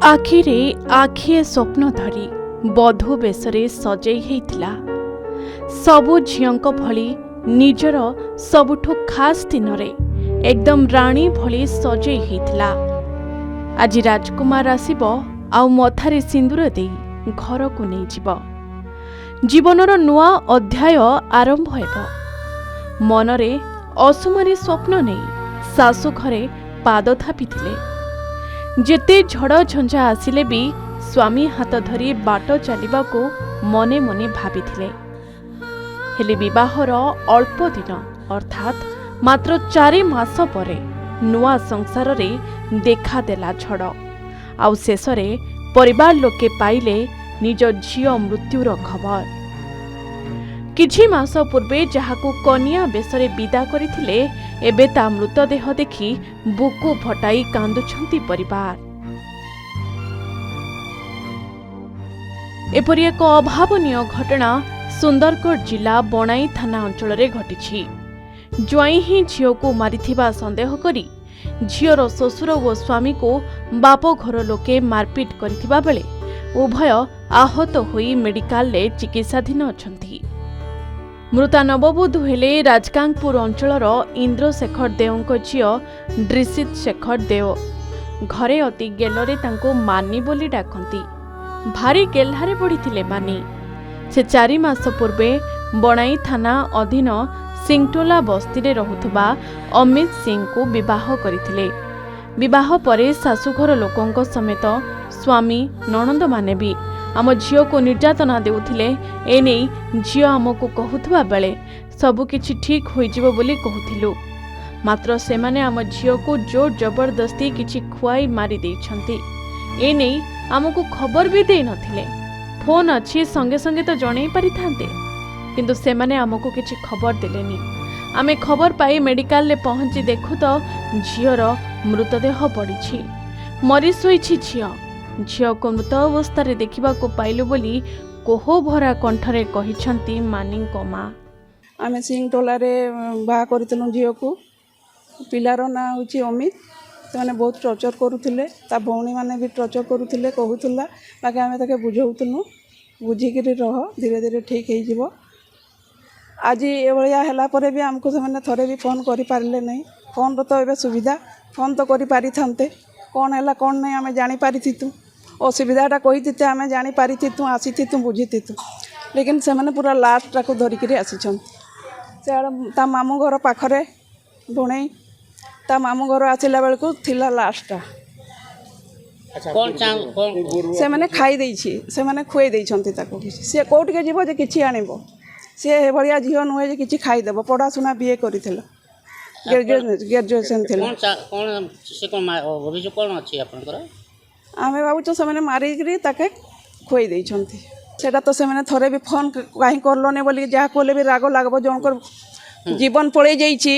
आखिरे आखिए स्वप्न धरी बधू बेशरे सजई हेइथिला सबु झियंक भली निजर सबुठु खास दिन रे एकदम राणी भली सजई हेइथिला। आज राजकुमार आसिब आउ मथारे सिंदूर दे घर को नहीं जीव जीवनर नुआ अध्याय आरंभ हेब। मनरे असुमारी स्वप्न नहीं सासु घरे पाद थापिथिले। जेते झड़ झंझा आसिले भी स्वामी हाथ धरी बाट चलिबाको मने मने भाबिथिले। हेले विवाहर अल्प दिन अर्थात मात्र 4 मास परे नुआ संसार रे देखा देला झड़। आउ शेषरे परिवार लोके पाइले निज झियो मृत्युर खबर। किछि मास पूर्वे जहाकू कन्या बेसरे विदा करिथिले एबे ता मृतदेह देखि बुकु फटाई कांदुछंती परिवार। एपरि एक अभावनीय घटना सुंदरगढ़ जिला बनाई थाना अंचल रे घटिछि। ज्वाई ही झियो को मारिथिबा संदेह करी झियोर ससुर ओ स्वामी को बाप घर लोके मारपिट करिथिबा बेले उभय आहत होई मेडिकल ले चिकित्साधीन अछंती। मृता नवबधू हेले राजकांगपुर अंचलर इंद्रशेखर देवଙ୍କ झियो ड्रिसित शेखर देव। घरे अति गेलरे तांको मानी बोली डाकंती। भारी गेल्हारे पड़िथिले मानी। से 4 मास पूर्वे बनाई थाना अधीन सिंगटोला बस्ती रे रहुथबा अमित सिंह को विवाह करिथिले। विवाह परे सासुघर लोकंक समेत स्वामी ननंद माने भी आम झियो को निर्यातना देउथिले। एने झियो आमको कहुथबा बेले सबु किछि ठीक होइजिबो बोली कहुथिलु। मात्र सेमाने आम झियो को जोर जबरदस्ती किछि खुआई मारी देइछंती। एने आमको खबर भी दे नथिले। फोन अछि संगे संगे तो जणै पारि थांते किंतु सेमाने आमको किछि खबर देलेनी। आमे खबर पाई मेडिकल ले पहुंची देखु तो झियोर मृतदेह पड़िछि। मरी सोइछि झियो। झियो को मृत अवस्था रे देखिबा को पाइलु बोली कोह भरा कंठरे कहिछंती मानी को मां। आमे सिंह टोला रे बा करथिलु झियो को। पिलार ना होछि अमित। से बहुत टर्चर करुथिले। ता भौणी माने भी टर्चर करुथिले कहूथुला बाकी आमे ताके बुझौतुनु बुझिकिरी रह धीरे धीरे ठीक हो जिवो। आज ए भलिया हला परे भी हमको से माने थरे भी फोन करि पारले नहीं। फोन तो एबे सुविधा फोन तो करि पारि थांते कोन हला कोन नहीं आमे जानि पारिथितु। असुविधाटा कहीते आमे जानि पारिथितु आसीथितु बुझिथितु। लेकिन से माने पूरा लास्ट टाको धरिकिरी आसीछन। से ता मामू घर पाखरे भौणी ता मामू घर आसिला बेलको थिला लास्टा। से माने खाई देइछि से माने खुए देइछंती ताको। से कोट के जीवो जे किछि आनिबो से हे भलिया झियो नुहे जे किछि खाई देबो। पढ़ा सुना बीए करिथिला ग्रेजुएशन थिला। कोन से कोन अभियोग कोन अछि आपनकर? आमे बाबू से माने मारिकरी ताके खुए देइछंती। सेटा तो से माने थरे भी फोन काहे करलो ने बोली जा कोले भी राग लागबो जोनकर जीवन पळे जाईछि।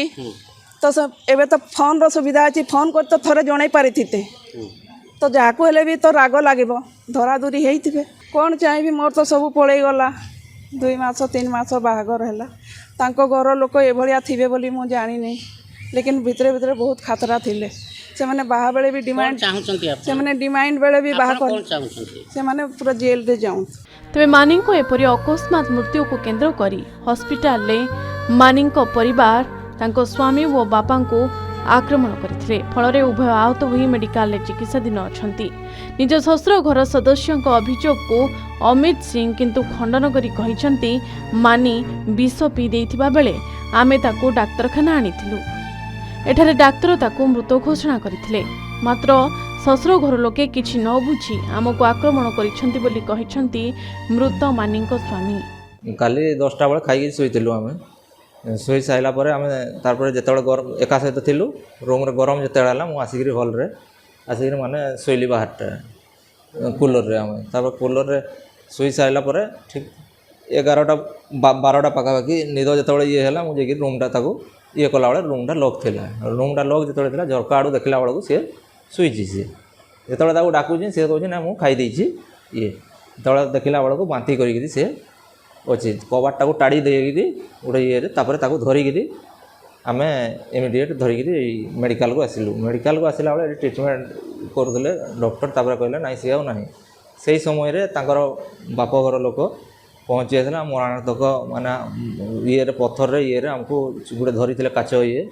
तो सब एबे तो फोन रो सुविधा अछि। फोन कर तो थरे जणै पारिथिते तो जाको हेले भी तो राग लागिबो धरा धुरी हेइथिबे। कोन चाहि मोर तो सब पळे गला 2 मास 3 मास बाहागर हैला। तांको घर लोक ए भलिया थिबे बोली मु जानि नै। लेकिन भितरे भितरे बहुत खतरा थिले। से माने बाहा बेले भी डिमांड चाहउछंती। आप से माने डिमांड बेले भी बाहा कर चाहउछंती। से माने पूरा जेल रे जाउं। तबे मानिंग को एपरि अकस्मात मृत्यु को केंद्र करी हॉस्पिटल ले मानिंग को परिवार तांको स्वामी वो बापा को आक्रमण करथिले। फलरे उभय आहत होई मेडिकल ले चिकित्साधीन अछंती। निज ससुर घर सदस्यों को अभियोग को अमित सिंह किंतु खंडन करी कहिछंती मानी विष पी देइथिबा बेले आमे ताको डाक्तरखाना आनिथिलु। एठारे डाक्तर ताको मृत घोषणा करथिले। मात्र ससुर घर लोके किछि न बुझी आमको आक्रमण करिछंती बोली कहिछंती मृत मानी को स्वामी। काली 10टा बेले खाई सोइतिलु। आमे सोई साइला परे आमे तारपरे जेतळे गरम एका सहित थिलु रूम रे गरम जेतळे आला मु आसिगिरी हॉल रे आसिगिरी माने सोइली बाहरटा कूलर रे। आमे तापर कूलर रे सोई साइला परे ठीक 11टा 12टा पाका बाकी निद जेतळे ये हैला मु जेगी रूमटा ताको ये कला बेले रूमटा लॉक थिला। रूमटा लॉक जेतळे थिला झरका आडू देखला बेलको से सुइछि। से जेतळे ताको डाकुछि से कहछि ना मु खाई देछि ये जेतळे देखला बेलको बांती करिकि से अच्छे कबाटा को टाड़ी देगी गोटे ये तापर ताको धरिकी ଆମେ ଇମିଡ଼ିଏଟ୍ ଧରିକିରି ମେଡ଼ିକାଲ को ଆସିଲୁ ମେଡ଼ିକାଲ को ଆସିଲା ବେଳେ ଟ୍ରିଟମେଣ୍ଟ କରୁଥିଲେ ଡକ୍ଟର ତାପରେ କହିଲେ ନାଇଁ ସିଏ ଆଉ ନାହିଁ ସେଇ ସମୟରେ ତାଙ୍କର ବାପ ଘର ଲୋକ ପହଞ୍ଚି ଯାଇଥିଲା ମରଣାନ୍ତକ ମାନେ ଇଏରେ ପଥରରେ ଇଏରେ ଆମକୁ ଗୋଟେ ଧରିଥିଲେ କାଚ ଇଏ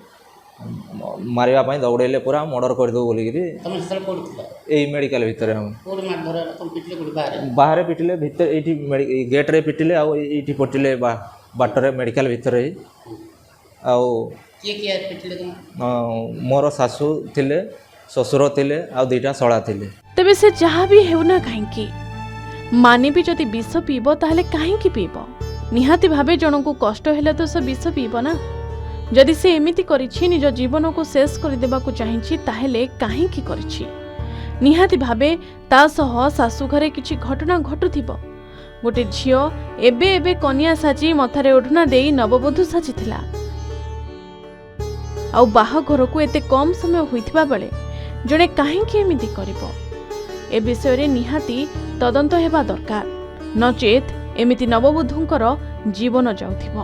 ମାରିବା ପାଇଁ ଦୌଡ଼େଇଲେ ପୁରା ମର୍ଡ଼ର କରିଦେବୁ ବୋଲିକିରି ତମେ ସେତେବେଳେ କୋଉଠି ଥିଲ ଏଇ ମେଡ଼ିକାଲ ଭିତରେ ଆମେ କୋଉଠି ମାର ଧର ତମ ପିଟିଲେ କୋଉଠି ବାହାରେ ବାହାରେ ପିଟିଲେ ଭିତରେ ଏଇଠି ଗେଟ୍ରେ ପିଟିଲେ ଆଉ ଏଇଠି ପଟିଲେ ବାଟରେ ମେଡ଼ିକାଲ ଭିତରେ ହିଁ ଆଉ କିଏ କିଏ ପିଟିଲେ ତମ ମୋର ଶାଶୁ ଥିଲେ ଶ୍ୱଶୁର ଥିଲେ ଆଉ ଦୁଇଟା ଶଳା ଥିଲେ ତେବେ ସେ ଯାହା ବି ହେଉନା କାହିଁକି ମାନେ ବି ଯଦି ବିଷ ପିଇବ ତାହେଲେ କାହିଁକି ପିଇବ ନିହାତି ଭାବେ ଜଣଙ୍କୁ କଷ୍ଟ ହେଲେ ତ ସେ ବିଷ ପିଇବ ନା ଯଦି ସେ ଏମିତି କରିଛି ନିଜ ଜୀବନକୁ ଶେଷ କରିଦେବାକୁ ଚାହିଁଛି ତାହେଲେ କାହିଁକି କରିଛି ନିହାତି ଭାବେ ତା ସହ ଶାଶୁ ଘରେ କିଛି ଘଟଣା ଘଟୁଥିବ ଗୋଟେ ଝିଅ ଏବେ ଏବେ କନ୍ୟା ସାଜି ମଥାରେ ଓଢ଼ଣା ଦେଇ ନବବଧୂ ସାଜିଥିଲା ଆଉ ବାହାଘରକୁ ଏତେ କମ୍ ସମୟ ହୋଇଥିବା ବେଳେ ଜଣେ କାହିଁକି ଏମିତି କରିବ ଏ ବିଷୟରେ ନିହାତି ତଦନ୍ତ ହେବା ଦରକାର ନଚେତ୍ ଏମିତି ନବବଧୂଙ୍କର ଜୀବନ ଯାଉଥିବ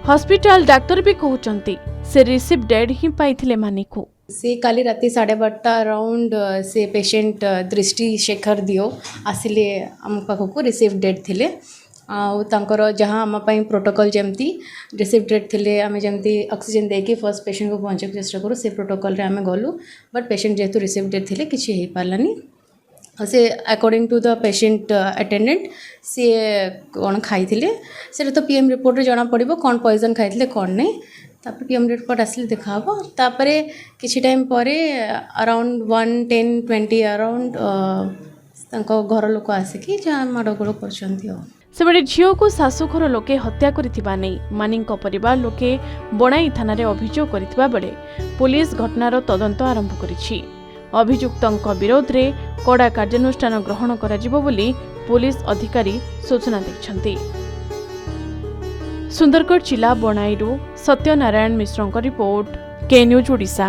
ହସ୍ପିଟାଲ ଡାକ୍ତର ବି କହୁଛନ୍ତି ସେ ରିସିଭ୍ ଡେଡ୍ ହିଁ ପାଇଥିଲେ ମାନିକୁ से काली राति 12:30 अराउंड से पेशेंट दृष्टि शेखर दियो आसिले आम पाखक रिसीव डेट थिले आउर जहाँ आम प्रोटोकॉल जमती रिसीव डेट थिले आम जमती ऑक्सीजन देके फर्स्ट पेशेंट को पहुँचे चेष्टा करूँ से प्रोटोकॉल रे आम गलु बट पेशेंट जेहेतु रिसीव डेट थिले किसी हो पारानी से according to the patient attendant सी कौन खाई से तो पीएम रिपोर्ट रे जना पड़ो कौन पॉइजन खाई कौन नहीं तापर पीएम रिपोर्ट आसिले देखा तापर किसी टाइम पर अराउंड 1:10-20 अराउंड घर लोक आसिकी जहाँ माड़गोड़ कर सेबड़े झील को शाशुघर लोके हत्या करिथिबा नै मानिंक परिवार लोके बणाई थाना अभियोग करिथिबा बेले पुलिस घटनार तदंत आरंभ करिछि अभियुक्तଙ୍କ विरोध में कड़ा कार्यानुष्ठान ग्रहण कराजिबो बोली पुलिस अधिकारी सूचना दैछन्ति। सुंदरगढ़ जिला बणाईरू सत्यनारायण मिश्रଙ୍କ रिपोर्ट के न्यूज ओडिशा।